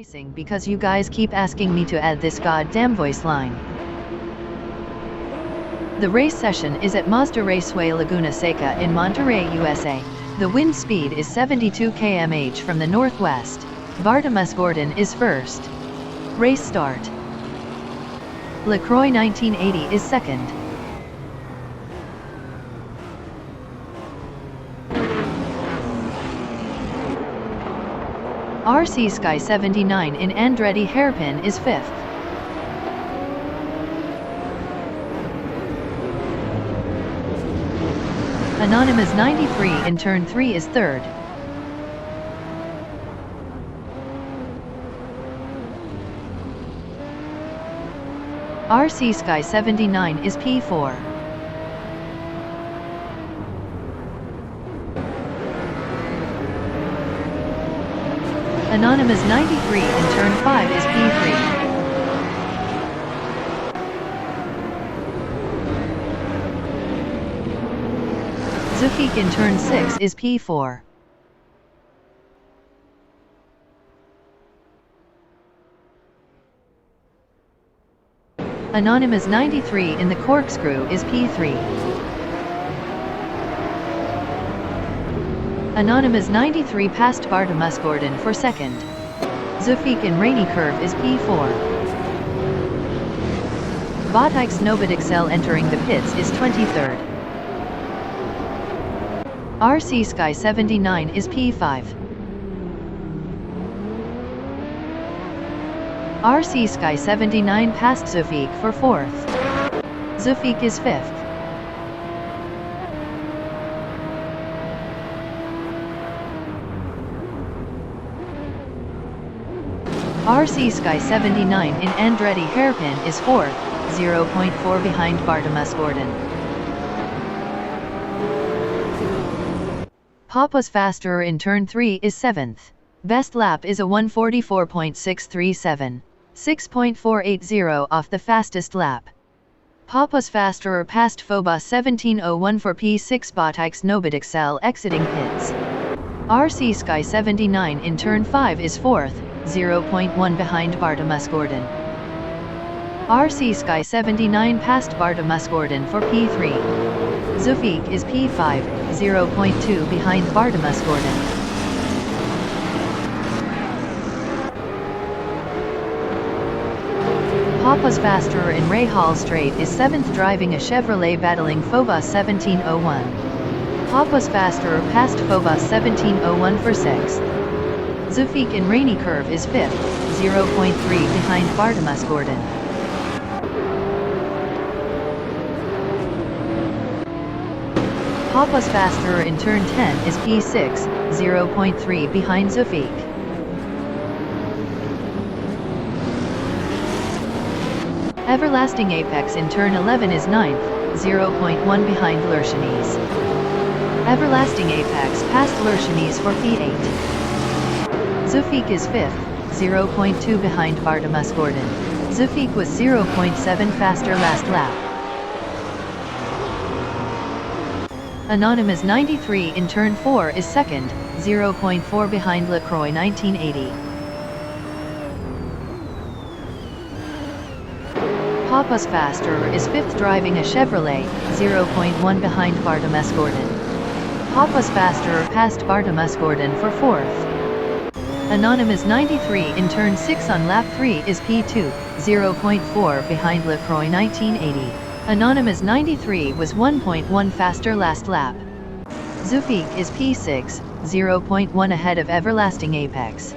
racing because you guys keep asking me to add this goddamn voice line. The race session is at Mazda Raceway Laguna Seca in Monterrey, USA. The wind speed is 72 km/h from the northwest. Bartomas Gordon is first. Race start. LaCroix 1980 is second. RC Sky 79 in Andretti Hairpin is fifth. Anonymous 93 in turn 3 is third. RC Sky 79 is P4. Anonymous 93 in turn 5 is P3. Zufik in turn 6 is P4. Anonymous 93 in the corkscrew is P3. Anonymous 93 passed Bartomas Gordon for second. Zufik in rainy curve is P4. Botix Novadixel entering the pits is 23rd. RC Sky 79 is P5. RC Sky 79 passed Zufik for 4th. Zufik is 5th. RC Sky 79 in Andretti Hairpin is 4th, 0.4 behind Bartomas Gordon. Papas Faster in turn 3 is 7th. Best lap is a 144.637. 6.480 off the fastest lap. Papas Faster passed Phobos 1701 for P6 Botix Novadixel exiting pits. RC Sky 79 in turn 5 is 4th, 0.1 behind Bartomas Gordon. RC Sky 79 passed Bartomas Gordon for P3. Zufik is P5, 0.2 behind Bartomas Gordon. Papas Faster in Rahal Straight is 7th driving a Chevrolet battling Phobos 1701. Papas Faster passed Phobos 1701 for 6th. Zufik in rainy curve is 5th, 0.3 behind Bartomas Gordon. Papas Faster in turn 10 is P6, 0.3 behind Zufik. Everlasting Apex in turn 11 is 9th, 0.1 behind Lurchanis. Everlasting Apex passed Lurchanis for P8. Zufik is 5th, 0.2 behind Bartomas Gordon. Zufik was 0.7 faster last lap. Anonymous 93 in turn 4 is second, 0.4 behind LaCroix 1980. Papas Faster is 5th driving a Chevrolet, 0.1 behind Bartomas Gordon. Papas Faster passed Bartomas Gordon for 4th. Anonymous 93 in turn 6 on lap 3 is P2, 0.4 behind LaCroix 1980. Anonymous 93 was 1.1 faster last lap. Zufik is P6, 0.1 ahead of Everlasting Apex.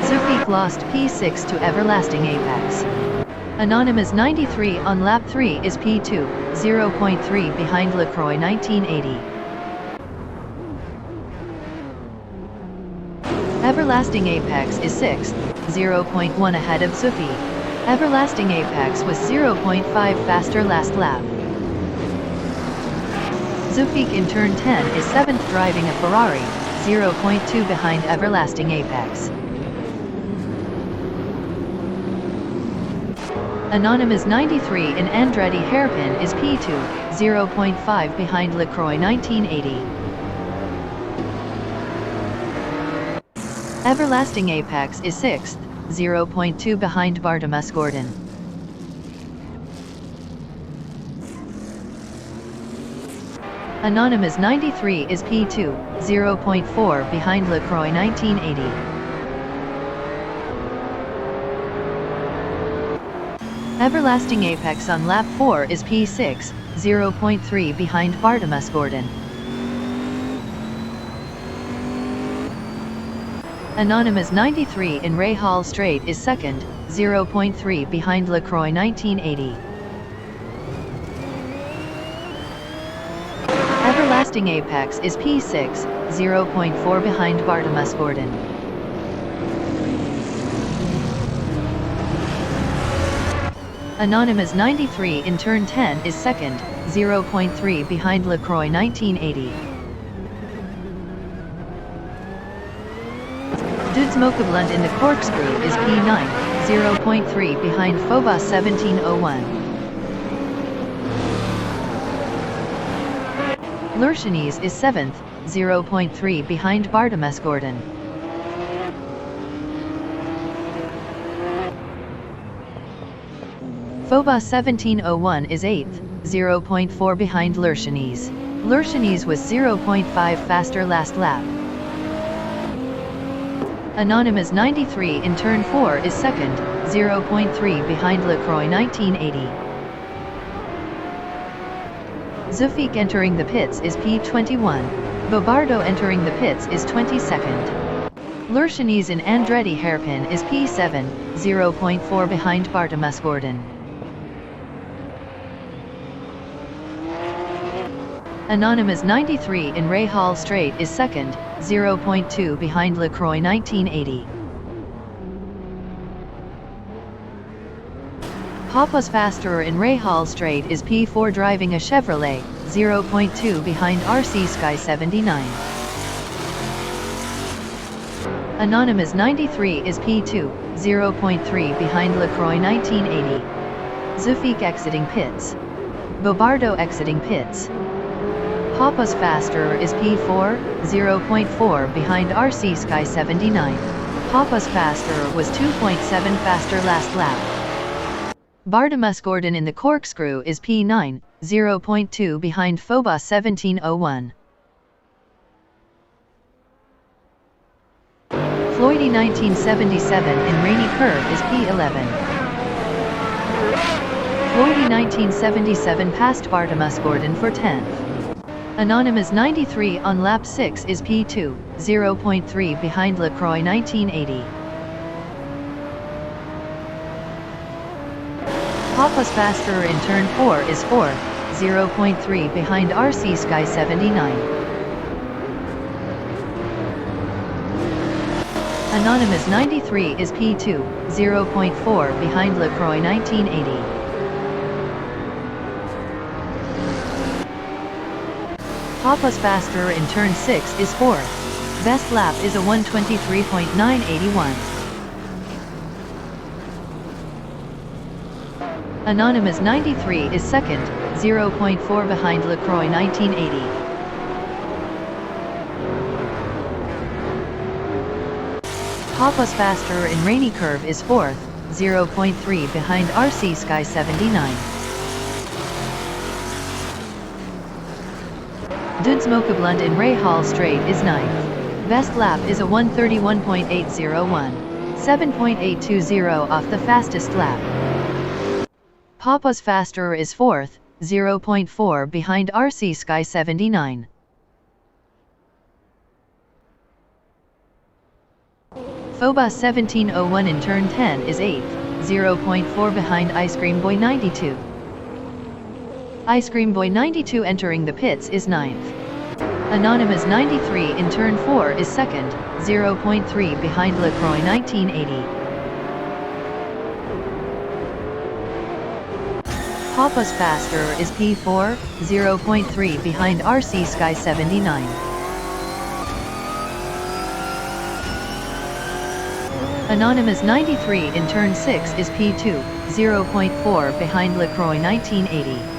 Zufik lost P6 to Everlasting Apex. Anonymous 93 on lap 3 is P2, 0.3 behind LaCroix 1980. Everlasting Apex is 6th, 0.1 ahead of Zufik. Everlasting Apex was 0.5 faster last lap. Zufik in turn 10 is 7th driving a Ferrari, 0.2 behind Everlasting Apex. Anonymous 93 in Andretti Hairpin is P2, 0.5 behind LaCroix 1980. Everlasting Apex is 6th, 0.2 behind Bartimus Gordon. Anonymous 93 is P2, 0.4 behind LaCroix 1980. Everlasting Apex on lap 4 is P6, 0.3 behind Bartimus Gordon. Anonymous 93 in Rahal Straight is 2nd, 0.3 behind LaCroix 1980. Everlasting Apex is P6, 0.4 behind Bartimus Gordon. Anonymous 93 in turn 10 is 2nd, 0.3 behind LaCroix 1980. Dudes Mokablund in the Corkscrew is P9, 0.3 behind Phobos 1701. Lurchanese is 7th, 0.3 behind Bartimus Gordon. Phobos 1701 is 8th, 0.4 behind Lurchanese. Lurchanese was 0.5 faster last lap. Anonymous 93 in turn 4 is 2nd, 0.3 behind LaCroix 1980. Zufik entering the pits is P21. Bobardo entering the pits is 22nd. Lurchanese in Andretti Hairpin is P7, 0.4 behind Bartimus Gordon. Anonymous 93 in Rahal Straight is 2nd, 0.2 behind LaCroix 1980. Papa's Fasterer in Rahal Straight is P4 driving a Chevrolet, 0.2 behind RC Sky 79. Anonymous 93 is P2, 0.3 behind LaCroix 1980. Zufik exiting pits. Bobardo exiting pits. Papa's Fasterer is P4, 0.4 behind RC Sky 79. Papa's Fasterer was 2.7 faster last lap. Bartimus Gordon in the Corkscrew is P9, 0.2 behind Phobos 1701. Floydie 1977 in Rainy Curve is P11. Floydie 1977 passed Bartimus Gordon for 10th. Anonymous 93 on lap 6 is P2, 0.3 behind LaCroix 1980. Papa's Fasterer in turn 4 is 4th, 0.3 behind RC Sky 79. Anonymous 93 is P2, 0.4 behind LaCroix 1980. Papa's Fasterer in turn 6 is 4th. Best lap is a 1:23.981. Anonymous 93 is 2nd, 0.4 behind LaCroix 1980. Papa's Fasterer in Rainy Curve is 4th, 0.3 behind RC Sky 79. Dudes Mokablund in Rahal Straight is 9th. Best lap is a 1:31.801. 7.820 off the fastest lap. Papa's Fasterer is 4th, 0.4 behind RC Sky 79. Phobos 1701 in turn 10 is 8th, 0.4 behind Ice Cream Boy 92. Ice Cream Boy 92 entering the pits is 9th. Anonymous 93 in turn 4 is 2nd, 0.3 behind LaCroix 1980. Papa's Fasterer is P4, 0.3 behind RC Sky 79. Anonymous 93 in turn 6 is P2, 0.4 behind LaCroix 1980.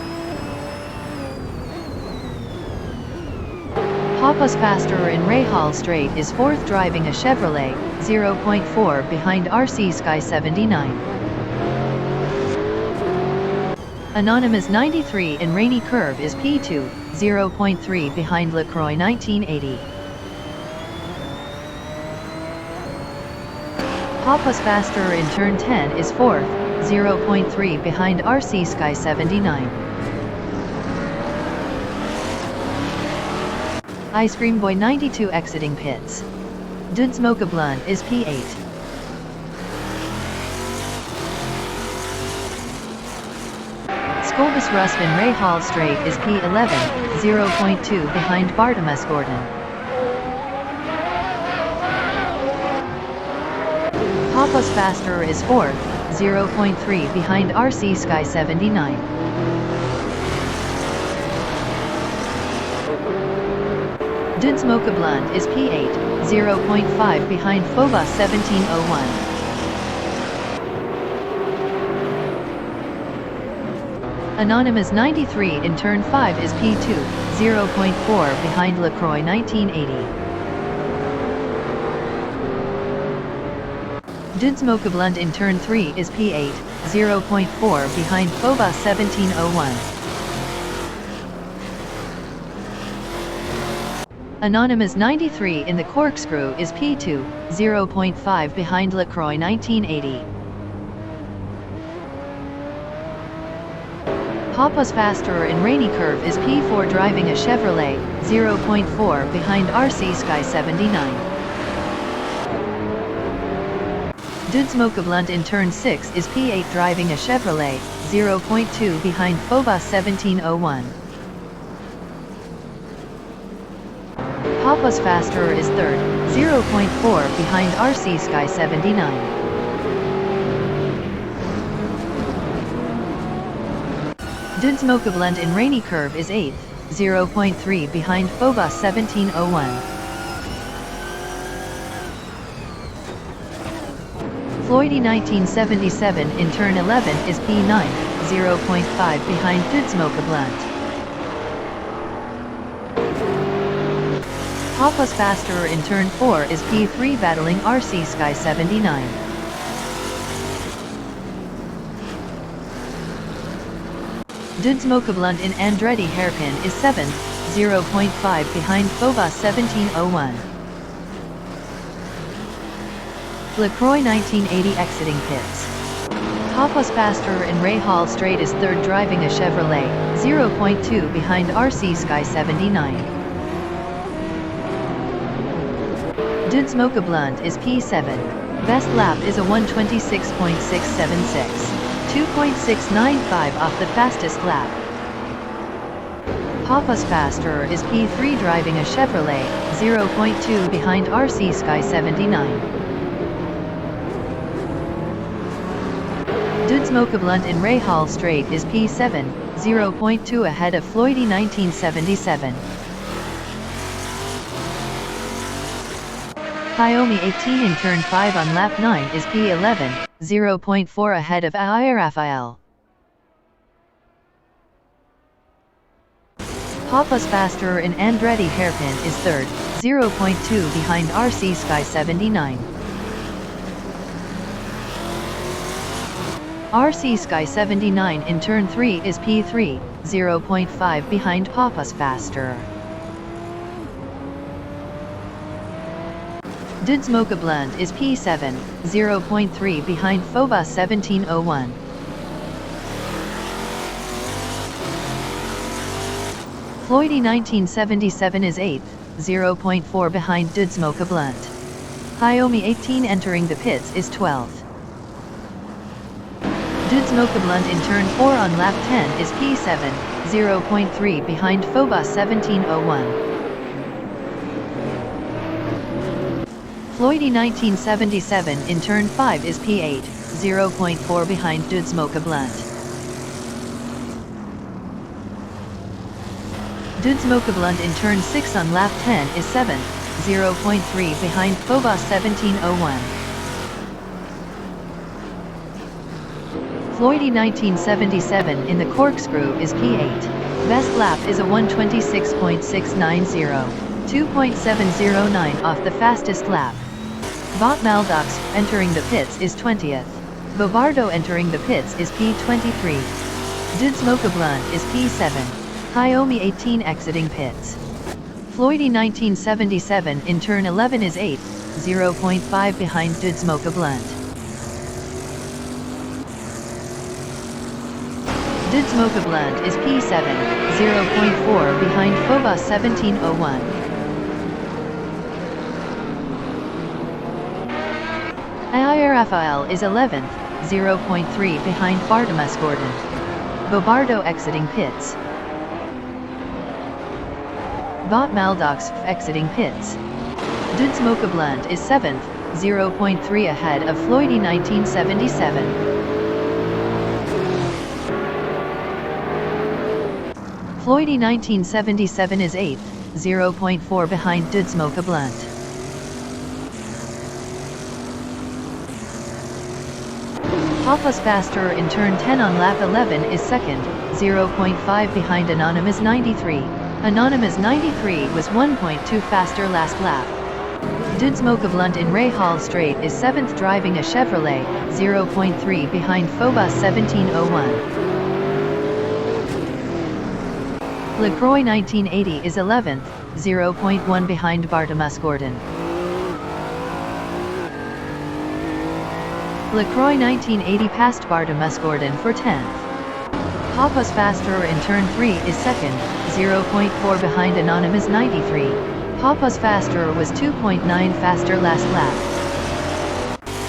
Papa's faster in Rahal Straight is 4th driving a Chevrolet, 0.4 behind RC Sky 79. Anonymous 93 in Rainy Curve is P2, 0.3 behind LaCroix 1980. Papa's faster in Turn 10 is 4th, 0.3 behind RC Sky 79. Ice Cream Boy 92 exiting pits. Dudes Mocha Blunt is P8. Skolbus Rusvin Rahal Straight is P11, 0.2 behind Bartimus Gordon. Papa's faster is 4th, 0.3 behind RC Sky 79. Dudes Mocha Blunt is P8, 0.5 behind Phobos 1701. Anonymous 93 in Turn 5 is P2, 0.4 behind LaCroix 1980. Dudes Mocha Blunt in Turn 3 is P8, 0.4 behind Phobos 1701. Anonymous 93 in the Corkscrew is P2, 0.5 behind LaCroix 1980. Papa's faster in Rainy Curve is P4 driving a Chevrolet, 0.4 behind RC Sky 79. Dudes Mocha Blunt in Turn 6 is P8 driving a Chevrolet, 0.2 behind Phobos 1701. Papa's faster is 3rd, 0.4 behind RC Sky 79. Dudes Mocha Blunt in Rainy Curve is 8th, 0.3 behind Phobos 1701. Floydy 1977 in Turn 11 is P9, 0.5 behind Dudes Mocha Blunt. Papa's faster in Turn 4 is P3 battling RC Sky 79. Dudes Mocha Blunt in Andretti Hairpin is 7th, 0.5 behind Phobos 1701. LaCroix 1980 exiting pits. Papa's faster in Rahal Straight is 3rd driving a Chevrolet, 0.2 behind RC Sky 79. Dudes Mocha Blunt is P7. Best lap is a 126.676. 2.695 off the fastest lap. Papa's faster is P3 driving a Chevrolet, 0.2 behind RC Sky 79. Dudes Mocha Blunt in Rahal Straight is P7, 0.2 ahead of Floydy 1977. Xiaomi 18 in Turn 5 on lap 9 is P11, 0.4 ahead of AI Raphael. Papa's faster in Andretti Hairpin is 3rd, 0.2 behind RC Sky 79. RC Sky 79 in Turn 3 is P3, 0.5 behind Papa's faster. Dudes Mocha Blunt is P7, 0.3 behind Phobos 1701. Floydy 1977 is 8th, 0.4 behind Dudes Mocha Blunt. Xiaomi 18 entering the pits is 12th. Dudes Mocha Blunt in Turn 4 on lap 10 is P7, 0.3 behind Phobos 1701. Floydy 1977 in Turn 5 is P8, 0.4 behind Dudes Mocha Blunt. Dudes Mocha Blunt in Turn 6 on lap 10 is 7th, 0.3 behind Phobos 1701. Floydy 1977 in the Corkscrew is P8. Best lap is a 126.690. 2.709 off the fastest lap. Bot Maldox entering the pits is 20th. Bobardo entering the pits is P23. Dudes Mocha is P7. Hyomi 18 exiting pits. Floydy 1977 in turn 11 is 8, 0.5 behind Dudes Mocha Dudes Mocha is P7, 0.4 behind Phobos 1701. IIRFIL is 11th, 0.3 behind Bartimas Gordon. Bobardo exiting pits. Bot Maldox exiting pits. Dudes Mocha is 7th, 0.3 ahead of Floydy 1977. Floydy 1977 is 8th, 0.4 behind Dudes Mocha Papas Faster in turn 10 on lap 11 is 2nd, 0.5 behind Anonymous 93. Anonymous 93 was 1.2 faster last lap. Dudes Mocha in Ray Hall Straight is 7th driving a Chevrolet, 0.3 behind Phobos 1701. LaCroix 1980 is 11th, 0.1 behind Bartimas Gordon. LaCroix 1980 passed Bartimas Gordon for 10th. Papas Faster in turn 3 is 2nd, 0.4 behind Anonymous 93. Papas Faster was 2.9 faster last lap.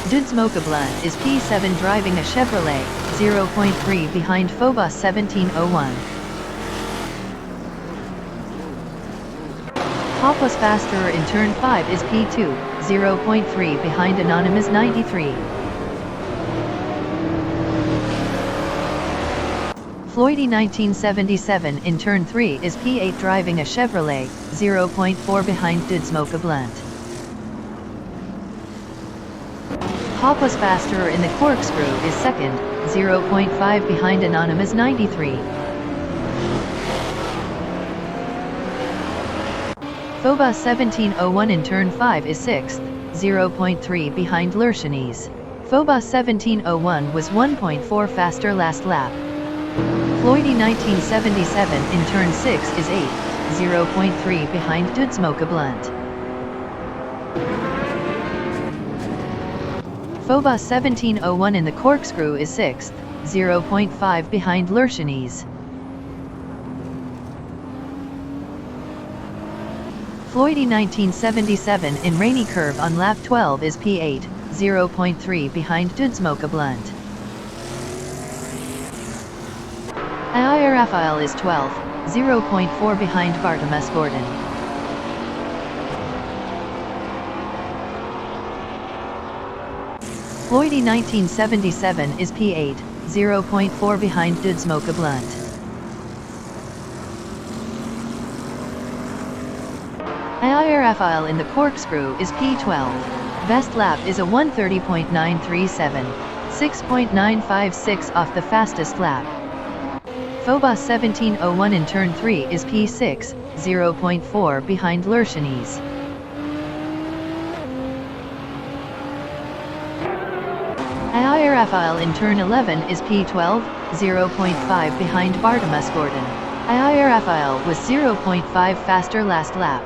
Dudes Mocha is P7 driving a Chevrolet, 0.3 behind Phobos 1701. Papas Faster in turn 5 is P2, 0.3 behind Anonymous 93. Floydy 1977 in turn 3 is P8 driving a Chevrolet, 0.4 behind Dudes Mocha Papas Faster in the Corkscrew is 2nd, 0.5 behind Anonymous 93. Phobos 1701 in turn 5 is 6th, 0.3 behind Lurchanese. Phobos 1701 was 1.4 faster last lap. Floydy 1977 in turn 6 is 8, 0.3 behind Dudes Mocha Phobos 1701 in the Corkscrew is 6th, 0.5 behind Lurchanese. Floydy 1977 in Rainy Curve on lap 12 is P8, 0.3 behind Dudes Mocha IIRFIL is 12th, 0.4 behind Bartimas Gordon. Floydy 1977 is P8, 0.4 behind Dudes Mocha IIRFIL in the Corkscrew is P12. Best lap is a 1:30.937, 6.956 off the fastest lap. Phobos 1701 in turn 3 is P6, 0.4 behind Lurchanese. IIRFIL in turn 11 is P12, 0.5 behind Bartimas Gordon. IIRFIL was 0.5 faster last lap.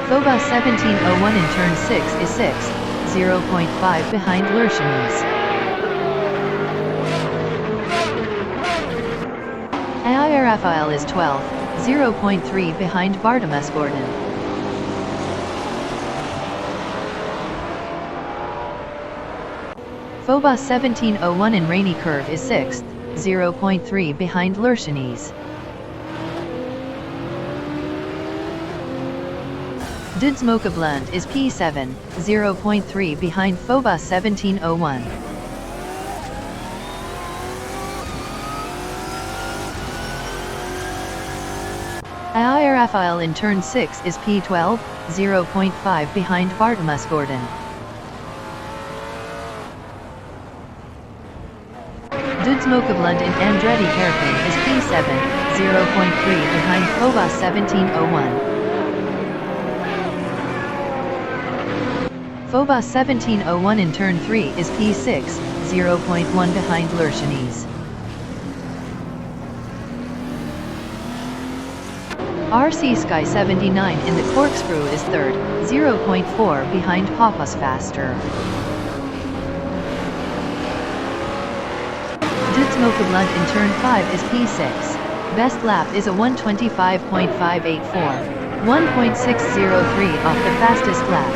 Phobos 1701 in turn 6 is 6th, 0.5 behind Lurchanese. IIRFIL is 12th, 0.3 behind Bartimas Gordon. Phobos 1701 in Rainy Curve is 6th, 0.3 behind Lurchanese. Dudes Mocha is P7, 0.3 behind Phobos 1701. IIRFIL in turn 6 is P12, 0.5 behind Bartimas Gordon. Dudes Dudes Mokablund and Andretti Hairpin is P7, 0.3 behind Phobos 1701. Phobos 1701 in turn 3 is P6, 0.1 behind Lurchanese. RC Sky 79 in the corkscrew is third, 0.4 behind Pappas Faster. Dudes Mokablund in turn 5 is P6. Best lap is a 125.584, 1.603 off the fastest lap.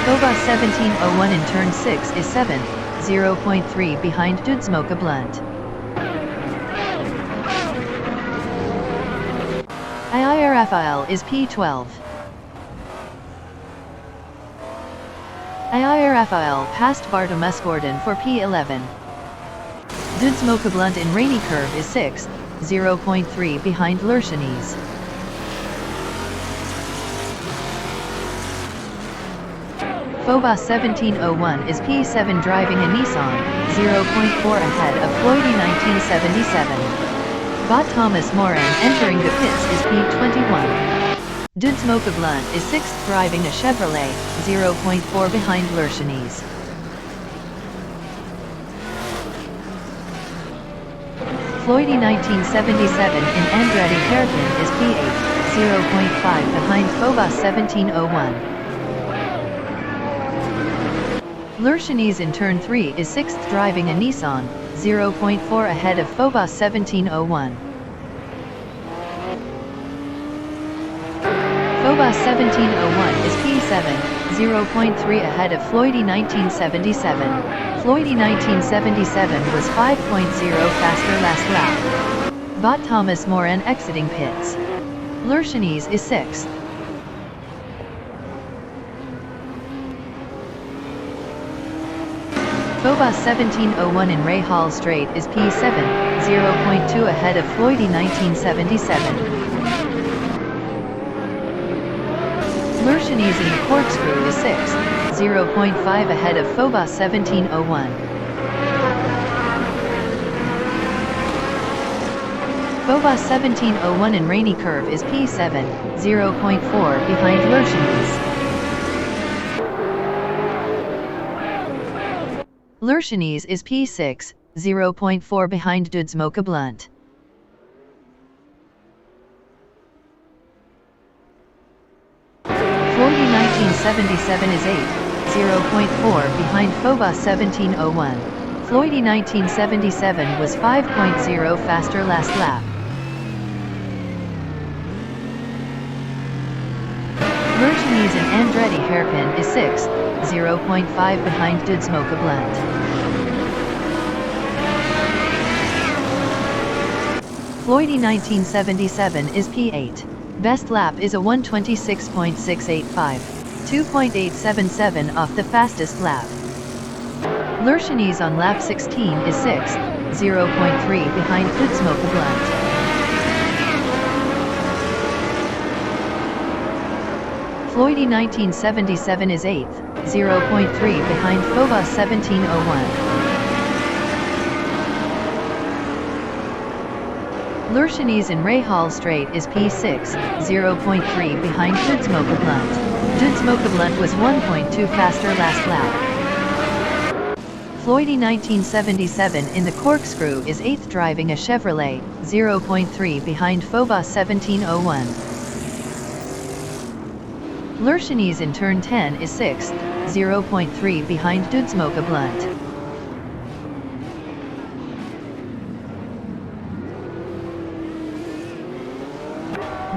Phobos 1701 in turn 6 is 7th, 0.3 behind Dudes Mokablund. IIRFIL is P12. IIRFIL passed Bartomes Gordon for P11. Dudes Mokablund in Rainy Curve is 6th, 0.3 behind Lurchanese. Phobos 1701 is P7 driving a Nissan, 0.4 ahead of Floydie 1977. Bot Thomas Moran entering the pits is P21. Dudes Mokablund is 6th driving a Chevrolet, 0.4 behind Lurchanese. Floydie 1977 in Andretti Hairpin is P8, 0.5 behind Phobos 1701. Lurchanese in turn 3 is 6th driving a Nissan, 0.4 ahead of Phobos 1701. Phobos 1701 is P7, 0.3 ahead of Floydie 1977. Floydie 1977 was 5.0 faster last lap. Bot Thomas Moran exiting pits. Lurchanese is 6th. Phobos 1701 in Ray Hall Straight is P7, 0.2 ahead of Floydie 1977. Lurchanese in the corkscrew is 6th, 0.5 ahead of Phobos 1701. Phobos 1701 in Rainy Curve is P7, 0.4 behind Lurchanese. Lurchanese is P6, 0.4 behind Dudes Mokablund. Floydie 1977 is 8th, 0.4 behind Phobos 1701. Floydie 1977 was 5.0 faster last lap. Lurchanese and Andretti Hairpin is 6th, 0.5 behind Dudes Mokablund. Floydie 1977 is P8. Best lap is a 126.685, 2.877 off the fastest lap. Lurchanese on lap 16 is 6th, 0.3 behind Dudes Mokablund. Floydie 1977 is 8th, 0.3 behind Phobos 1701. Lurchanese in Ray Hall Straight is P6, 0.3 behind Dudes Mokablund. Dudes Mokablund was 1.2 faster last lap. Floydie 1977 in the corkscrew is 8th driving a Chevrolet, 0.3 behind Phobos 1701. Lurchanese in turn 10 is 6th, 0.3 behind Dudes Mokablund.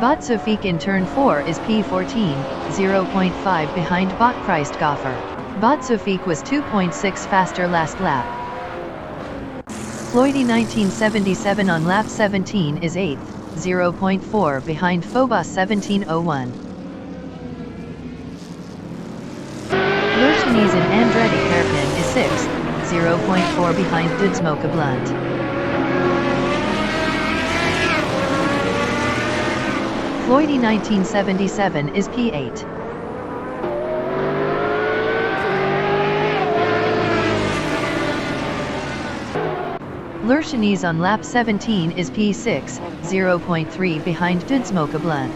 Bot Sofik in turn 4 is P14, 0.5 behind Bot Christgoffer. Bot Sofik was 2.6 faster last lap. Floydie 1977 on lap 17 is 8th, 0.4 behind Phobos 1701. Lurchanese and Andretti Hairpin is 6th, 0.4 behind Dudes Mokablund. Floydie 1977 is P8. Lurchenese on lap 17 is P6, 0.3 behind Dudsmoke-Blunt.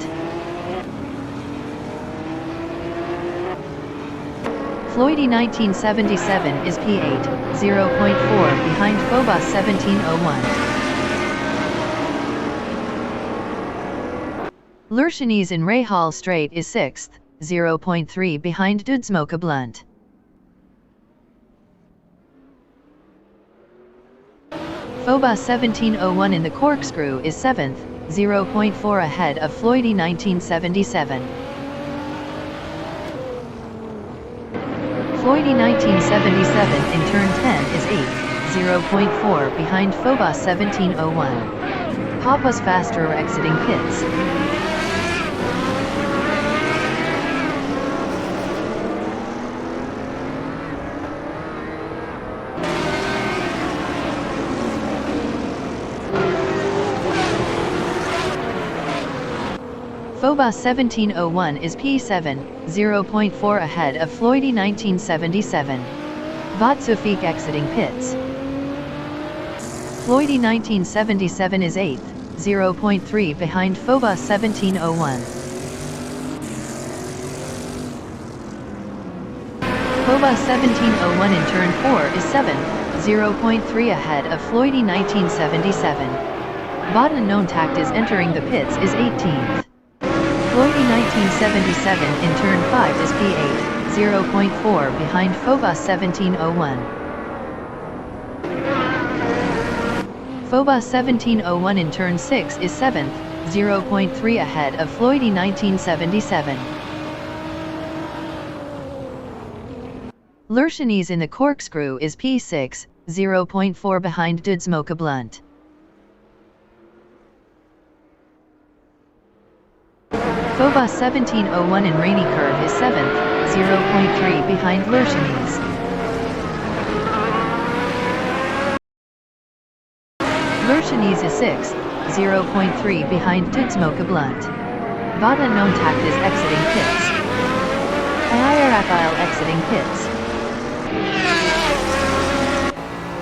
Floydy 1977 is P8, 0.4 behind Phobos 1701. Lurchenese in Rahal Straight is 6th, 0.3 behind Dudsmoke-Blunt. Phobos 1701 in the Corkscrew is 7th, 0.4 ahead of Floydy 1977. Floydy 1977 in turn 10 is 8th, 0.4 behind Phobos 1701. Papa's faster exiting pits. Phobos 1701 is P7, 0.4 ahead of Floydy 1977. Vatsufik exiting pits. Floydy 1977 is 8th, 0.3 behind Phobos 1701. Phobos 1701 in turn 4 is 7th, 0.3 ahead of Floydy 1977. Bottom known tact is entering the pits is 18th. Floydy 1977 in turn 5 is P8, 0.4 behind Phobos 1701. Phobos 1701 in turn 6 is 7th, 0.3 ahead of Floydy 1977. Lurchenese in the Corkscrew is P6, 0.4 behind Dudsmoke-Blunt. Phobos 1701 in Rainy Curve is 7th, 0.3 behind Lurchenese. Lurchenese is 6th, 0.3 behind Dudsmoke-Blunt. Vada known tact is exiting pits. Ayarafile exiting pits.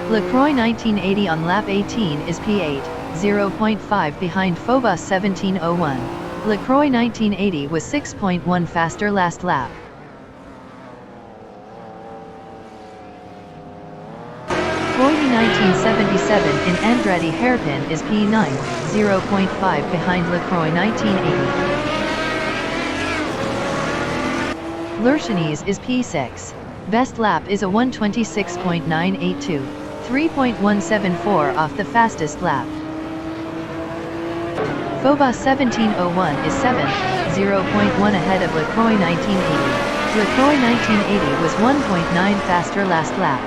LaCroix 1980 on lap 18 is P8, 0.5 behind Phobos 1701. LaCroix 1980 was 6.1 faster last lap. Floydy 1977 in Andretti hairpin is P9, 0.5 behind LaCroix 1980. Lurchenese is P6. Best lap is a 1:26.982, 3.174 off the fastest lap. Phobos 1701 is 7th, 0.1 ahead of LaCroix 1980. LaCroix 1980 was 1.9 faster last lap.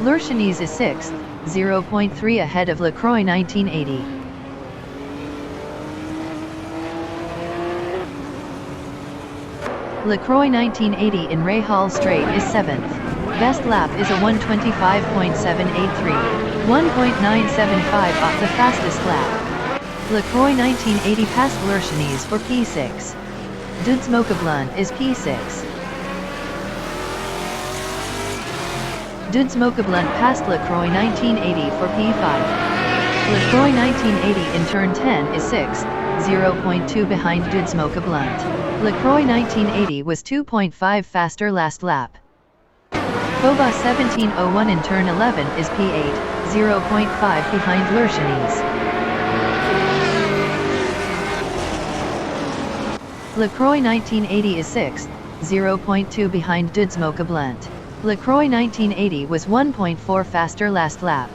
Lurchenese is 6th, 0.3 ahead of LaCroix 1980. LaCroix 1980 in Rahal Straight is 7th. Best lap is a 1:25.783, 1.975 off the fastest lap. LaCroix 1980 passed Lurchenese for P6. Dudsmoke-Blunt is P6. Dudsmoke-Blunt passed LaCroix 1980 for P5. LaCroix 1980 in turn 10 is 6th, 0.2 behind Dudsmoke-Blunt. LaCroix 1980 was 2.5 faster last lap. Phobos 1701 in turn 11 is P8, 0.5 behind Lurchenese. LaCroix 1980 is 6th, 0.2 behind Dudsmoke-Blunt. LaCroix 1980 was 1.4 faster last lap.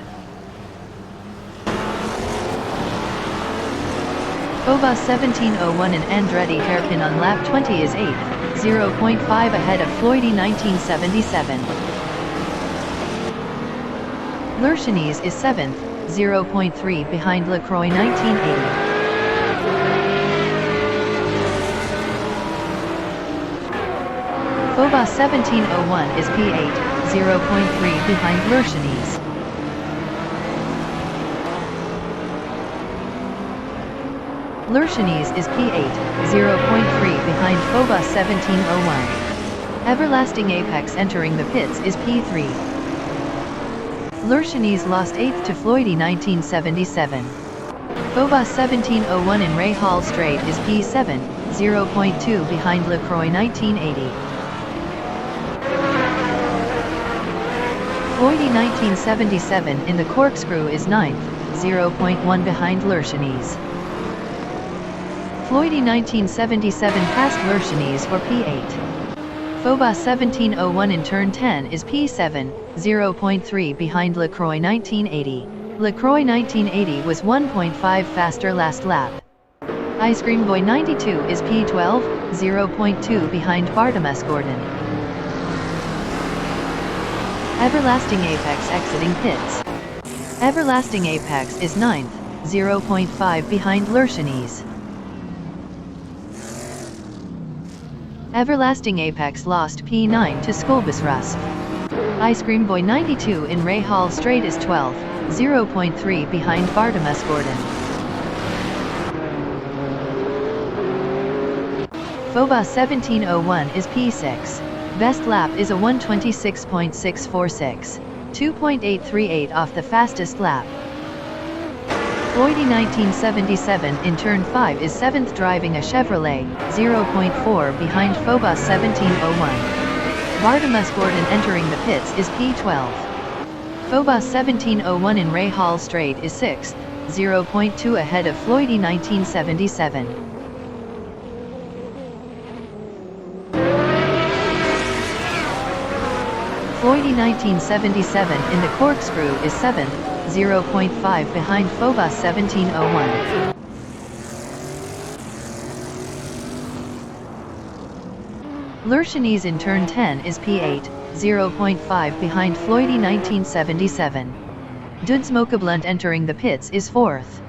Phobos 1701 and Andretti hairpin on lap 20 is 8th, 0.5 ahead of Floydy 1977. Lurchenese is 7th, 0.3 behind LaCroix 1980. Phobos 1701 is P8, 0.3 behind Lurchenese. Lurchenese is P8, 0.3 behind Phobos 1701. Everlasting Apex entering the pits is P3. Lurchenese lost 8th to Floydie 1977. Phobos 1701 in Ray Hall Straight is P7, 0.2 behind LaCroix 1980. Floydie 1977 in the Corkscrew is 9th, 0.1 behind Lurchenese. Floydie 1977 passed Lurchenese for P8. Phobos 1701 in turn 10 is P7, 0.3 behind LaCroix 1980. LaCroix 1980 was 1.5 faster last lap. Ice Cream Boy 92 is P12, 0.2 behind Bartimaeus Gordon. Everlasting Apex exiting pits. Everlasting Apex is 9th, 0.5 behind Lurchenese. Everlasting Apex lost P9 to Skolbus Rust. Ice Cream Boy 92 in Ray Hall Straight is 12th, 0.3 behind Bartimaeus Gordon. Phobos 1701 is P6. Best lap is a 126.646, 2.838 off the fastest lap. Floydie 1977 in turn 5 is 7th driving a Chevrolet, 0.4 behind Phobos 1701. Bartimaeus Gordon entering the pits is P12. Phobos 1701 in Ray Hall Straight is 6th, 0.2 ahead of Floydie 1977. Floydie 1977 in the Corkscrew is 7th, 0.5 behind Phobos 1701. Lurchenese in turn 10 is P8, 0.5 behind Floydie 1977. Duds Mokablunt entering the pits is 4th.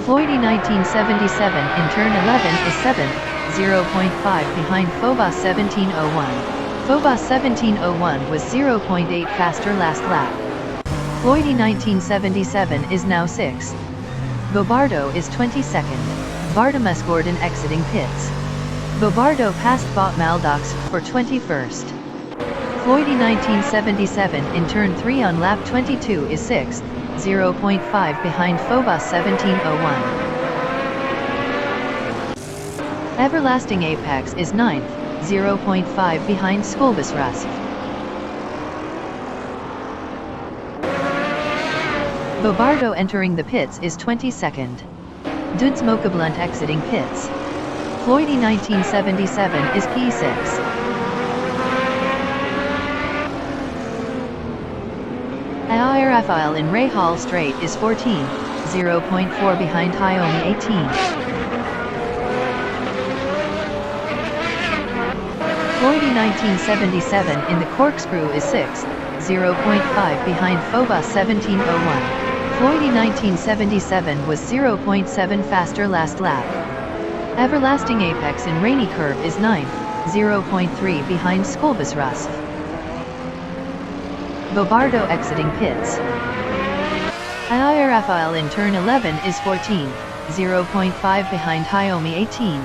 Floydie 1977 in turn 11 is 7th, 0.5 behind Phobos 1701. Phobos 1701 was 0.8 faster last lap. Floydie 1977 is now 6th. Bobardo is 22nd. Bartimaeus Gordon exiting pits. Bobardo passed Bob Maldox for 21st. Floydie 1977 in turn 3 on lap 22 is 6th, 0.5 behind Phobos 1701. Everlasting Apex is 9th, 0.5 behind Skolbus Rust. Bobardo entering the pits is 22nd. Duds Mokablunt exiting pits. Floydie 1977 is P6. Rafael in Ray Hall Straight is 14th, 0.4 behind Hyomi 18. Floydie 1977 in the Corkscrew is 6th, 0.5 behind Phobos 1701. Floydie 1977 was 0.7 faster last lap. Everlasting Apex in Rainy Curve is 9th, 0.3 behind Skolbus Rust. Bobardo exiting pits. Rafael in turn 11 is 14th, 0.5 behind Hyomi 18.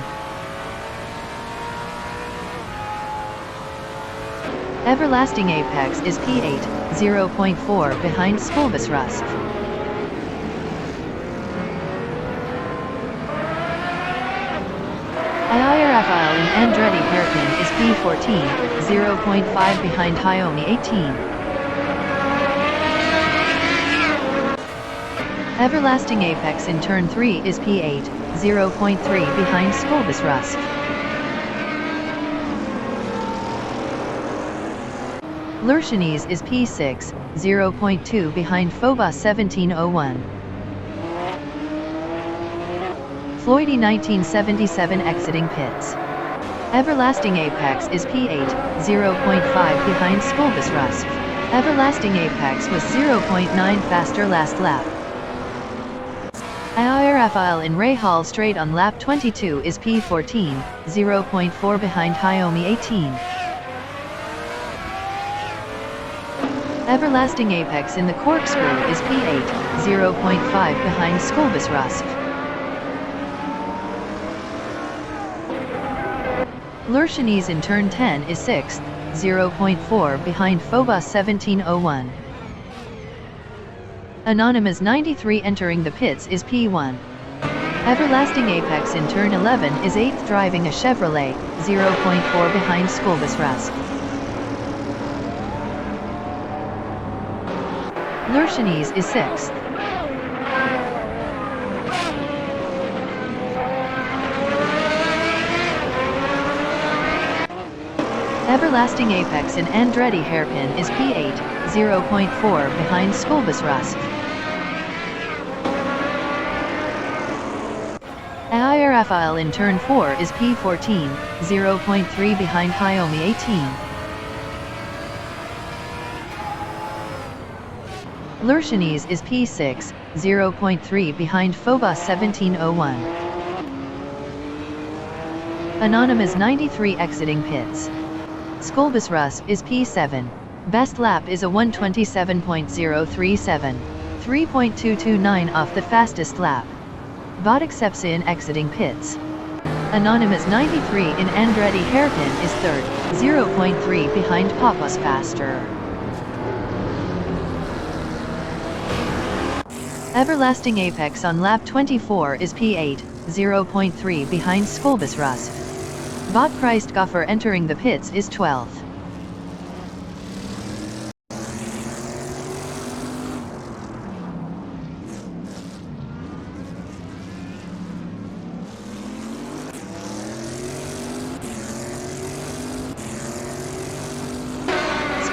Everlasting Apex is P8, 0.4 behind Skolbus Rust. Rafael in Andretti Hairpin is P14, 0.5 behind Hyomi 18. Everlasting Apex in turn 3 is P8, 0.3 behind Skolbus Rust. Lurchenese is P6, 0.2 behind Phobos 1701. Floydie 1977 exiting pits. Everlasting Apex is P8, 0.5 behind Skolbus Rust. Everlasting Apex was 0.9 faster last lap. Rafael in Ray Hall Straight on lap 22 is P14, 0.4 behind Hyomi 18. Everlasting Apex in the Corkscrew is P8, 0.5 behind Skolbus Rust. Lurchenese in turn 10 is 6th, 0.4 behind Phobos 1701. Anonymous 93 entering the pits is P1. Everlasting Apex in turn 11 is 8th driving a Chevrolet, 0.4 behind Skolbus Rusk. Lurchanese is 6th. Everlasting Apex in Andretti Hairpin is P8, 0.4 behind Skolbus Rusk. Air Rafael in turn 4 is P14, 0.3 behind Hyomi 18. Lurchanese is P6, 0.3 behind Phobos 1701. Anonymous 93 exiting pits. Skolbus Rusk is P7. Best lap is a 127.037, 3.229 off the fastest lap. Vodek Sepsin exiting pits. Anonymous 93 in Andretti Hairpin is 3rd, 0.3 behind Panoz Faster. Everlasting Apex on lap 24 is P8, 0.3 behind Skolbus Rusk. Vought Christ Goffer entering the pits is 12th.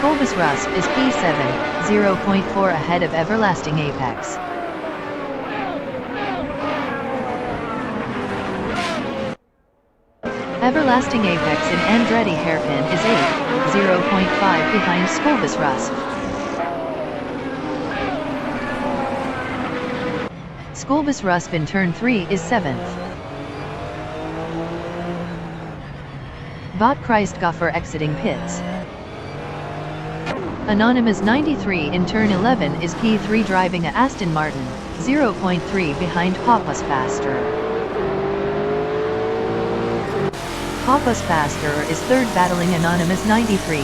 Skolbus Rusk is P7, 0.4 ahead of Everlasting Apex. Everlasting Apex in Andretti Hairpin is 8th, 0.5 behind Skolbus Rusk. Skolbus Rusk in turn 3 is 7th. Vought Christ Goffer exiting pits. Anonymous 93 in turn 11 is P3 driving a Aston Martin, 0.3 behind Panoz Faster. Panoz Faster is 3rd battling Anonymous 93.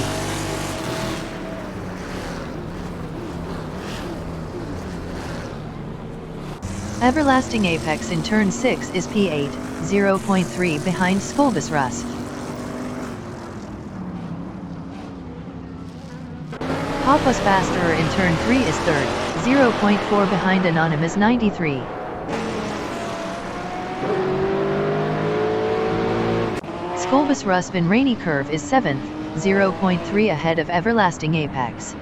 Everlasting Apex in turn 6 is P8, 0.3 behind Skolbus Rusk. Panoz Faster in turn 3 is 3rd, 0.4 behind Anonymous 93. Skolbus Rusk in Rainy Curve is 7th, 0.3 ahead of Everlasting Apex.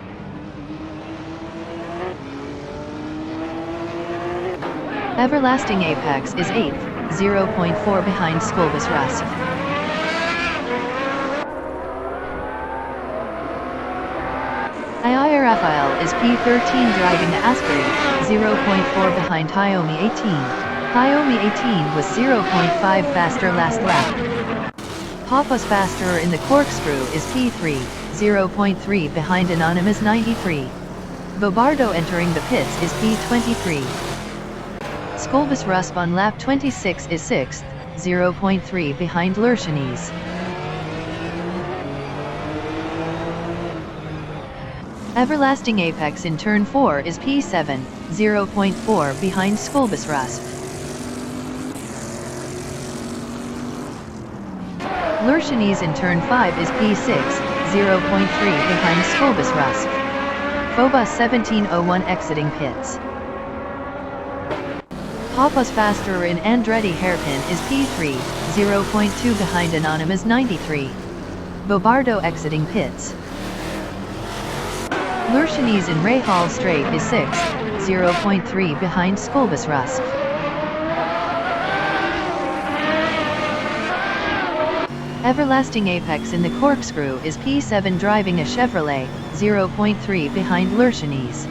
Everlasting Apex is 8th, 0.4 behind Skolbus Rusk. Air Rafael is P13 driving the Ascari, 0.4 behind Hyomi 18. Hyomi 18 was 0.5 faster last lap. Panoz Faster in the Corkscrew is P3, 0.3 behind Anonymous 93. Bobardo entering the pits is P23. Skolbus Rusk on lap 26 is 6th, 0.3 behind Lurchanese. Everlasting Apex in turn 4 is P7, 0.4 behind Skolbus Rusk. Lurchanese in turn 5 is P6, 0.3 behind Skolbus Rusk. Phobos 1701 exiting pits. Panoz Faster in Andretti Hairpin is P3, 0.2 behind Anonymous 93. Bobardo exiting pits. Lurchanese in Rahal Straight is 6th, 0.3 behind Skolbus Rusk. Everlasting Apex in the Corkscrew is P7 driving a Chevrolet, 0.3 behind Lurchanese.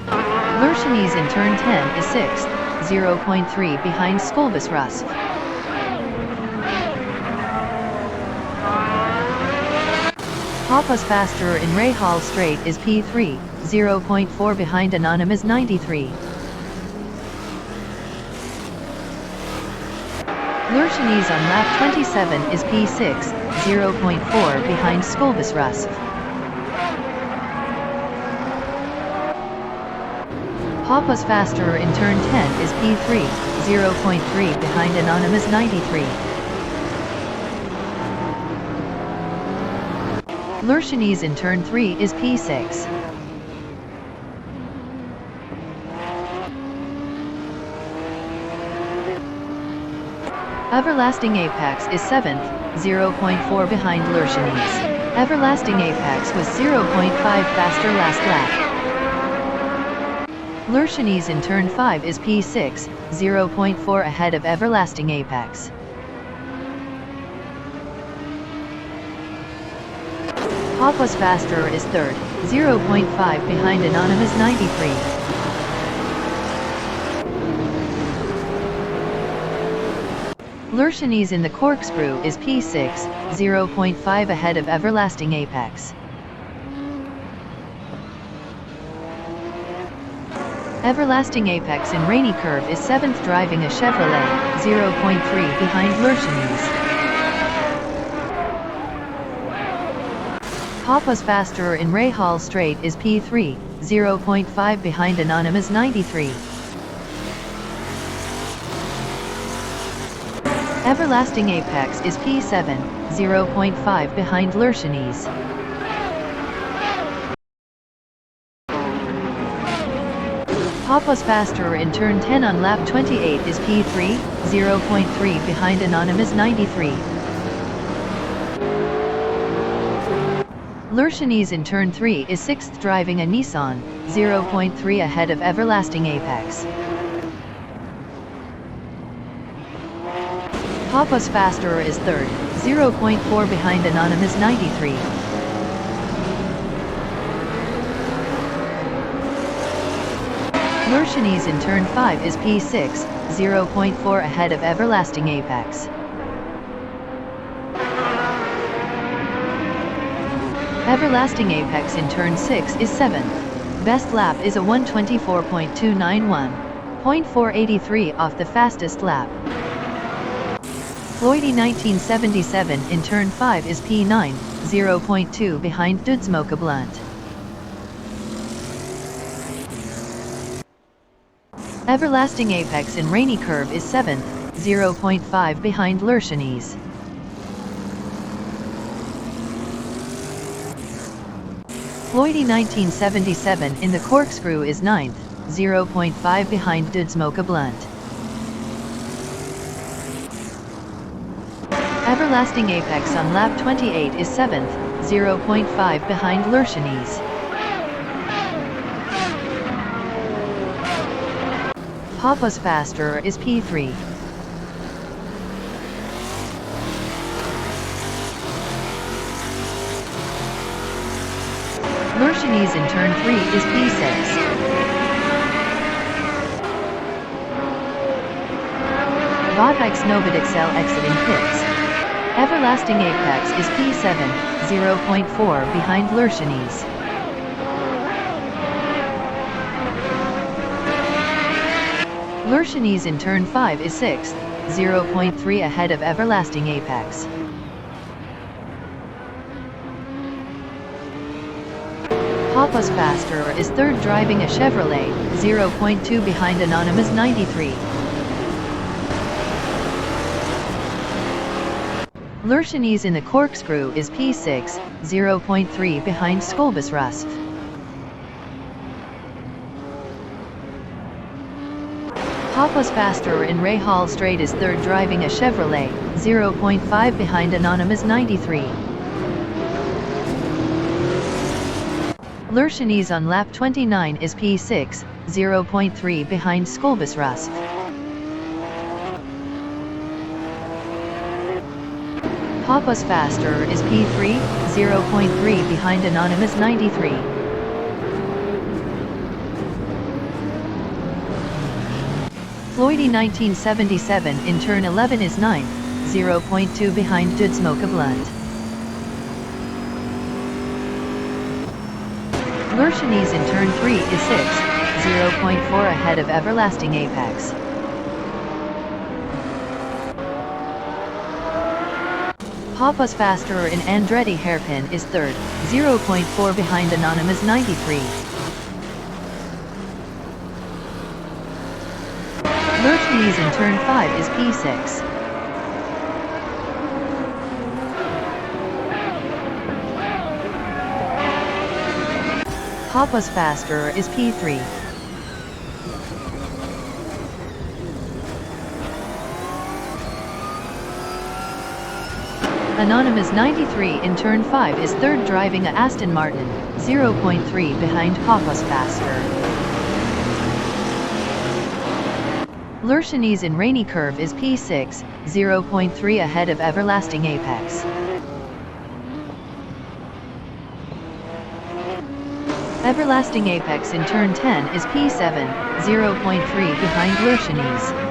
Lurchanese in turn 10 is 6th, 0.3 behind Skolbus Rusk. Panoz Faster in Rahal Straight is P3, 0.4 behind Anonymous 93. Lurchenese on lap 27 is P6, 0.4 behind Skolbusrust. Papa's Faster in turn 10 is P3, 0.3 behind Anonymous 93. Lurchenese in turn 3 is P6. Everlasting Apex is 7th, 0.4 behind Lurchenese. Everlasting Apex was 0.5 faster last lap. Lurchenese in turn 5 is P6, 0.4 ahead of Everlasting Apex. Papa's Faster is 3rd, 0.5 behind Anonymous 93. Lurchenese in the Corkscrew is P6, 0.5 ahead of Everlasting Apex. Everlasting Apex in Rainy Curve is 7th driving a Chevrolet, 0.3 behind Lurchenese. Papa's Faster in Rahal Straight is P3, 0.5 behind Anonymous 93. Everlasting Apex is P7, 0.5 behind Lurchenese. Papa's Faster in turn 10 on lap 28 is P3, 0.3 behind Anonymous 93. Lurchenese in turn 3 is 6th driving a Nissan, 0.3 ahead of Everlasting Apex. Papa's Faster is 3rd, 0.4 behind Anonymous 93. Lurchenese in turn 5 is P6, 0.4 ahead of Everlasting Apex. Everlasting Apex in turn 6 is 7th. Best lap is a 124.291. 0.483 off the fastest lap. Floydie 1977 in turn 5 is P9, 0.2 behind Dudsmoke Blunt. Everlasting Apex in Rainy Curve is 7th, 0.5 behind Lurchenese. Floydie 1977 in the Corkscrew is 9th, 0.5 behind Dudsmoke Blunt. Everlasting Apex on lap 28 is 7th, 0.5 behind Lurchenese. Papa's Faster is P3. Lurchenese in turn 3 is P6. Vodhikes Novidexel exiting pits. Everlasting Apex is P7, 0.4 behind Lurchenese. Lurchenese in turn 5 is 6th, 0.3 ahead of Everlasting Apex. Papa's Faster is 3rd driving a Chevrolet, 0.2 behind Anonymous 93. Lurchenese in the Corkscrew is P6, 0.3 behind Skolbusrust. Papa's Faster in Rahal Straight is 3rd driving a Chevrolet, 0.5 behind Anonymous 93. Lurchenese on lap 29 is P6, 0.3 behind Skolbusrust. Papa's Faster is P3, 0.3 behind Anonymous 93. Floydie 1977 in turn 11 is 9th, 0.2 behind Dudsmoke Blunt. Lurchenese in turn 3 is 6th, 0.4 ahead of Everlasting Apex. Papa's faster in Andretti hairpin is third, 0.4 behind Anonymous 93. Lurchinese in turn 5 is P6. Papa's faster is P3. Anonymous 93 in turn 5 is third driving a Aston Martin, 0.3 behind Papa's faster. Lurchinese in rainy curve is P6, 0.3 ahead of Everlasting Apex. Everlasting Apex in turn 10 is P7, 0.3 behind Lurchinese.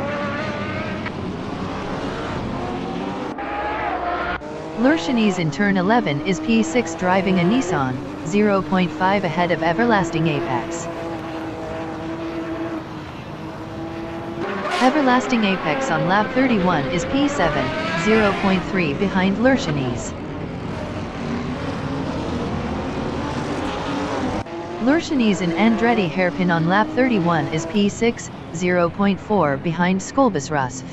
Lurchinese in turn 11 is P6 driving a Nissan, 0.5 ahead of Everlasting Apex. Everlasting Apex on lap 31 is P7, 0.3 behind Lurchinese. Lurchinese in Andretti hairpin on lap 31 is P6, 0.4 behind Skolbus-Rusf.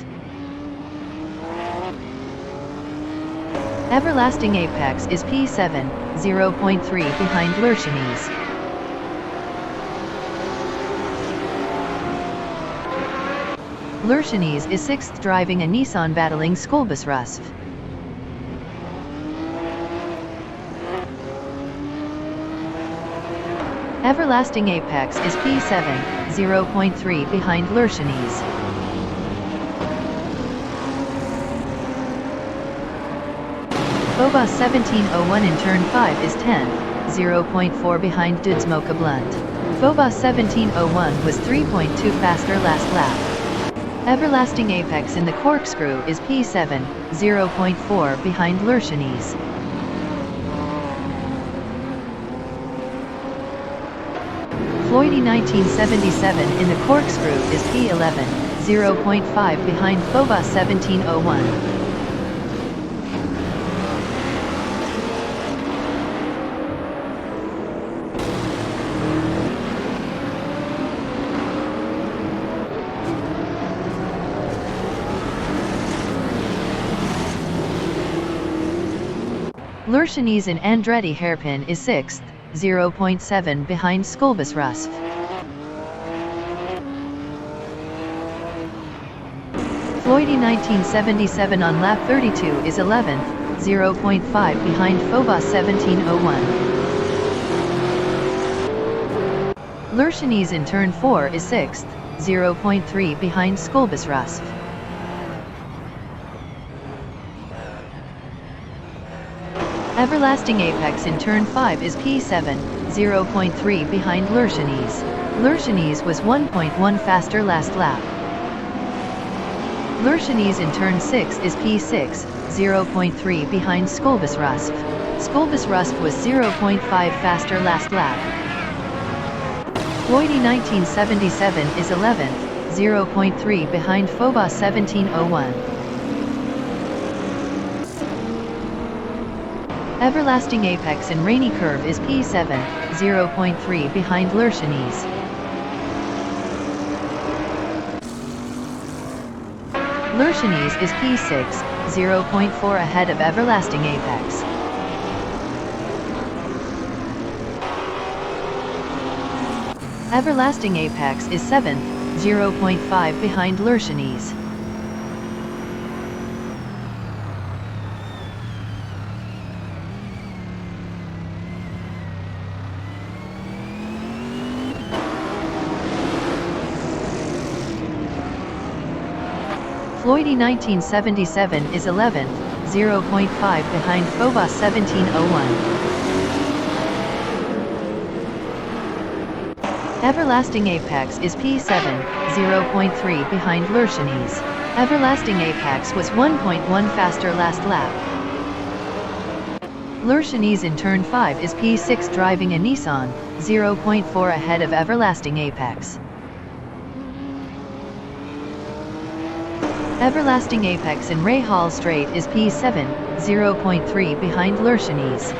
Everlasting Apex is P7, 0.3 behind Lurchinese. Lurchinese is 6th driving a Nissan battling Skolbus-Rusf. Everlasting Apex is P7, 0.3 behind Lurchinese. Phobos 1701 in turn 5 is 10th, 0.4 behind Dudsmoka Blunt. Phobos 1701 was 3.2 faster last lap. Everlasting Apex in the corkscrew is P7, 0.4 behind Lurchinese. Floydie 1977 in the corkscrew is P11, 0.5 behind Phobos 1701. Lurchinese in Andretti hairpin is 6th, 0.7 behind Skolbus-Rusf. Floydie 1977 on lap 32 is 11th, 0.5 behind Phobos 1701. Lurchinese in turn 4 is 6th, 0.3 behind Skolbus-Rusf. Everlasting Apex in turn 5 is P7, 0.3 behind Lurchinese. Lurchinese was 1.1 faster last lap. Lurchinese in turn 6 is P6, 0.3 behind Skolbus-Rusf. Skolbus-Rusf was 0.5 faster last lap. Floydie 1977 is 11th, 0.3 behind Phobos 1701. Everlasting Apex in rainy curve is P7, 0.3 behind Lurchinese. Lurchinese is P6, 0.4 ahead of Everlasting Apex. Everlasting Apex is 7th, 0.5 behind Lurchinese. Floydie 1977 is 11th, 0.5 behind Phobos 1701. Everlasting Apex is P7, 0.3 behind Lurchinese. Everlasting Apex was 1.1 faster last lap. Lurchinese in turn 5 is P6 driving a Nissan, 0.4 ahead of Everlasting Apex. Everlasting Apex in Rahal Straight is P7, 0.3 behind Lurchanes.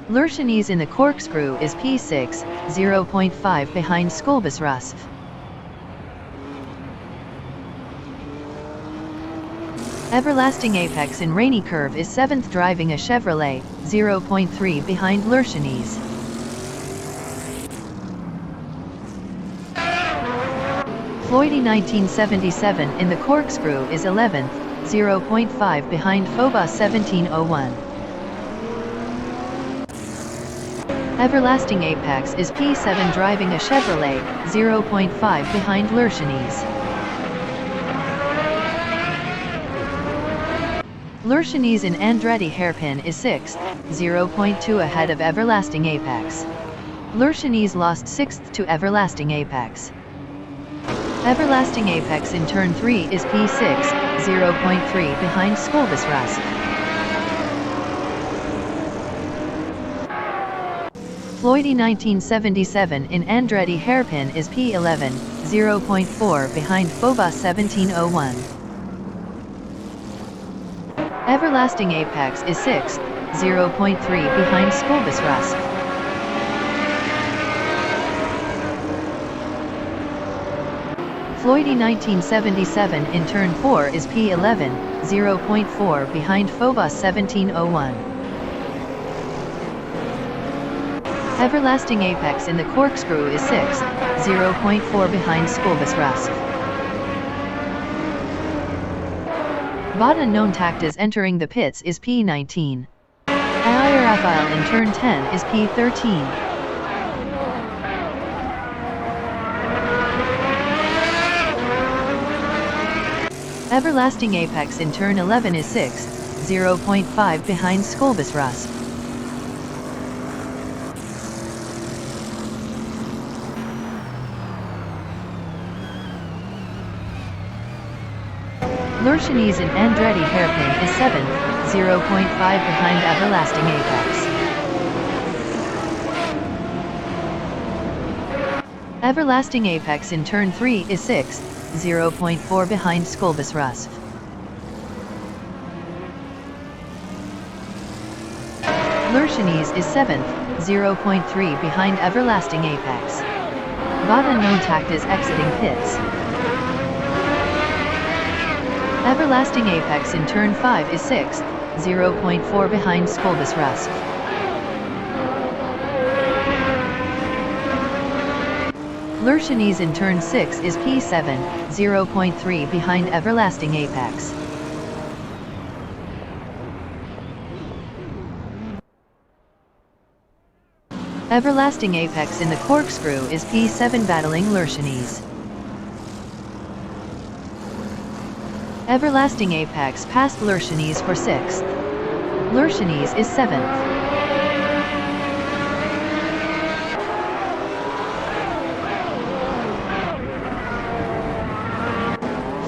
Lurchanes in the Corkscrew is P6, 0.5 behind Skolbusrusf. Everlasting Apex in Rainy Curve is 7th driving a Chevrolet, 0.3 behind Lurchanes. Floydie 1977 in the Corkscrew is 11th, 0.5 behind Phobos 1701. Everlasting Apex is P7 driving a Chevrolet, 0.5 behind Lurchanes. Lurchanes in Andretti Hairpin is 6th, 0.2 ahead of Everlasting Apex. Lurchanes lost 6th to Everlasting Apex. Everlasting Apex in Turn 3 is P6, 0.3 behind Skolbusrusf. Floydie 1977 in Andretti Hairpin is P11, 0.4 behind Phobos 1701. Everlasting Apex is 6th, 0.3 behind Skolbusrusf. Floydie 1977 in Turn 4 is P11, 0.4 behind Phobos 1701. Everlasting Apex in the Corkscrew is 6th, 0.4 behind Skolbusrusf. Bada known Tactas entering the pits is P19. Rafael in Turn 10 is P13. Everlasting Apex in Turn 11 is 6th, 0.5 behind Skolbusrusf. Lurchanes in Andretti Hairpin is 7th, 0.5 behind Everlasting Apex. Everlasting Apex in Turn 3 is 6th, 0.4 behind Skolbusrusf. Lurchanes is 7th, 0.3 behind Everlasting Apex. Bada known Tactas exiting pits. Everlasting Apex in Turn 5 is 6th, 0.4 behind Skolbusrusf. Lurchanes in Turn 6 is P7, 0.3 behind Everlasting Apex. Everlasting Apex in the Corkscrew is P7 battling Lurchanes. Everlasting Apex passed Lurchanes for 6th. Lurchanes is 7th.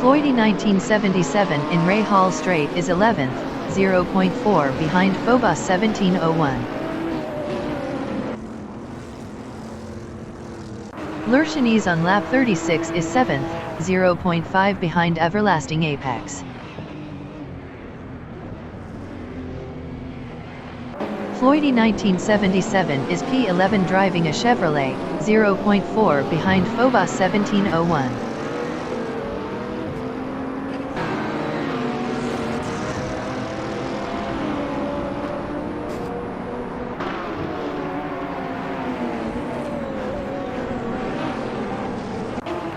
Floydie 1977 in Rahal Straight is 11th, 0.4 behind Phobos 1701. Lurchanes on lap 36 is 7th, 0.5 behind Everlasting Apex. Floydie 1977 is P11 driving a Chevrolet, 0.4 behind Phobos 1701.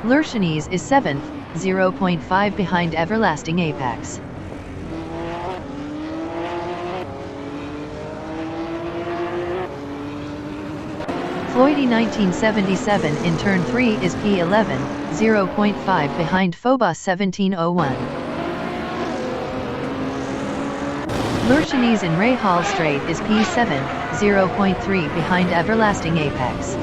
Lurchanes is 7th, 0.5 behind Everlasting Apex. Floydie 1977 in Turn 3 is P11, 0.5 behind Phobos 1701. Lurchanes in Rahal Straight is P7, 0.3 behind Everlasting Apex.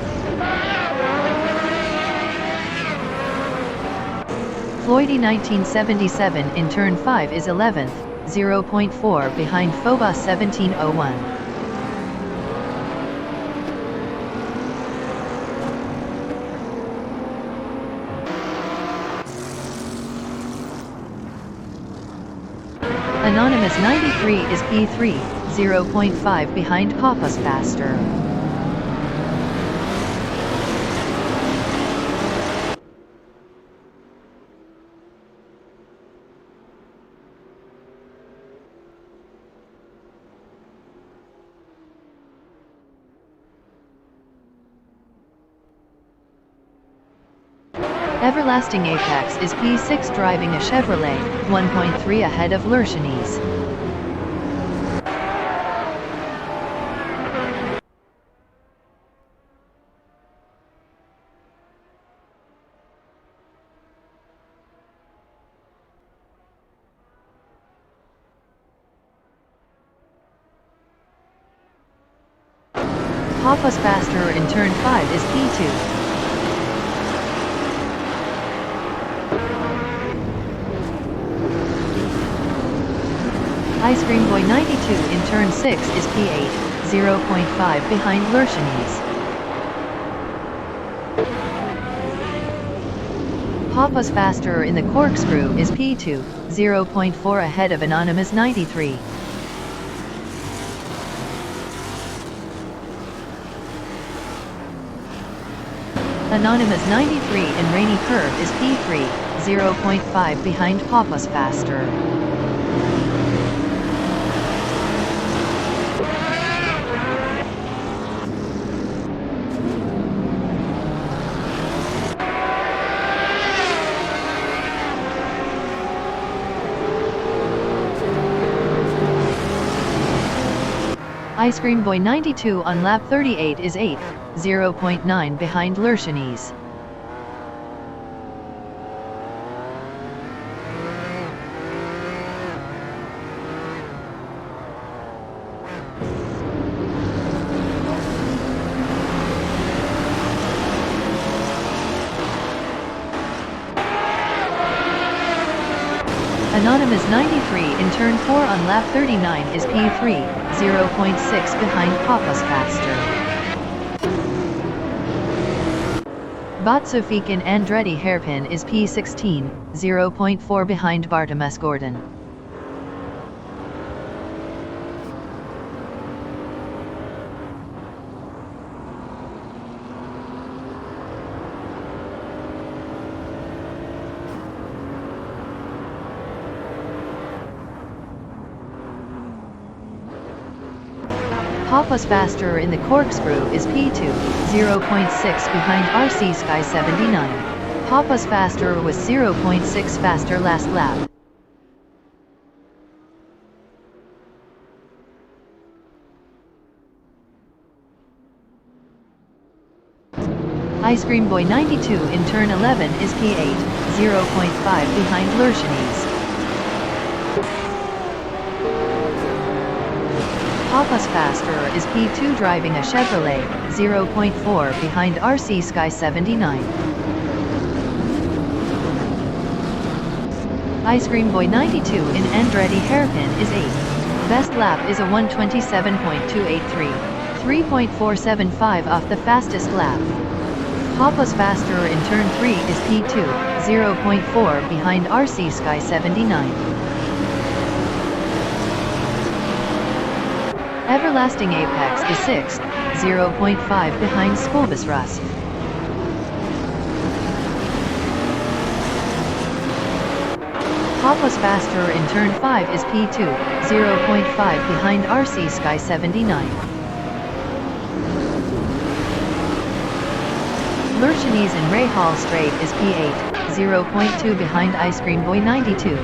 Floydie 1977 in Turn 5 is 11th, 0.4 behind Phobos 1701. Anonymous 93 is P3, 0.5 behind Panoz Faster. Everlasting Apex is P6 driving a Chevrolet, 1.3 ahead of Lurchanis. Panoz Faster in turn 5 is P2. Ice Cream Boy 92 in turn 6 is P8, 0.5 behind Lurchanis. Panoz Faster in the Corkscrew is P2, 0.4 ahead of Anonymous 93. Anonymous 93 in Rainy Curve is P3, 0.5 behind Panoz Faster. Ice Cream Boy 92 on lap 38 is 8th, 0.9 behind Lurchanis. Anonymous 93 in turn 4 on lap 39 is P3, 0.6 behind Panoz Faster. Botsofik in Andretti Hairpin is P16, 0.4 behind Bartomes Gordon. Panoz Faster in the Corkscrew is P2, 0.6 behind RC Sky 79. Panoz Faster was 0.6 faster last lap. Ice Cream Boy 92 in turn 11 is P8, 0.5 behind Lurchanis. Panoz Faster is P2 driving a Chevrolet, 0.4 behind RC Sky 79. Ice Cream Boy 92 in Andretti Hairpin is 8th. Best lap is a 127.283, 3.475 off the fastest lap. Panoz Faster in turn 3 is P2, 0.4 behind RC Sky 79. Everlasting Apex is 6th, 0.5 behind Spolbisrust. Panoz Faster in turn 5 is P2, 0.5 behind RC Sky 79. Lurchanis in Rahal Straight is P8, 0.2 behind Ice Cream Boy 92.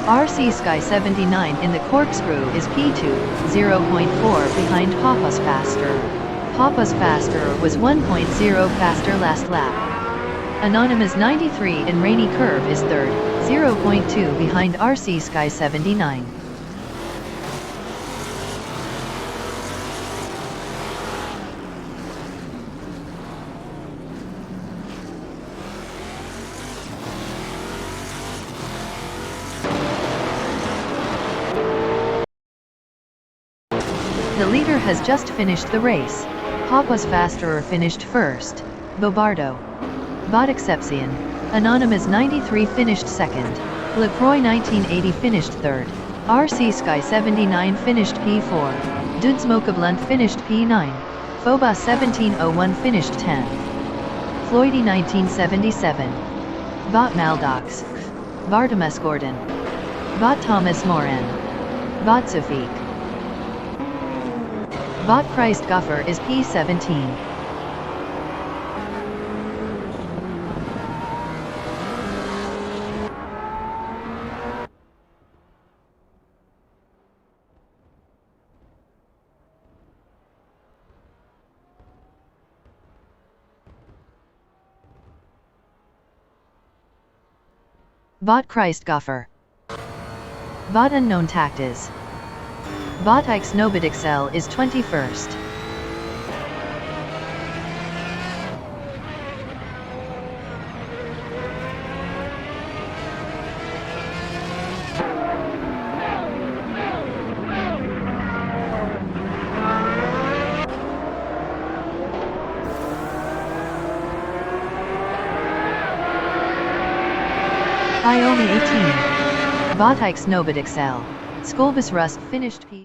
RC Sky 79 in the Corkscrew is P2, 0.4 behind Panoz Faster. Panoz Faster was 1.0 faster last lap. Anonymous 93 in Rainy Curve is 3rd, 0.2 behind RC Sky 79. The leader has just finished the race. Panoz Faster finished first. Bobardo. Botaxepsian. Anonymous 93 finished 2nd. LaCroix 1980 finished 3rd. RC Sky 79 finished P4. Dudes Mokablunt finished P9. Phobos 1701 finished 10th. Floydy 1977. Bot Maldox. Bartimus Gordon. Bot Thomas Moran. Bot Sufik. Bot Christ Guffer is P17. Bot Christ Guffer. Bot Unknown Tactis. Bot Ix Nobit Excel is 21st. Iomi 18. Bot Ix Nobit Excel. Skolbus Rust finished P.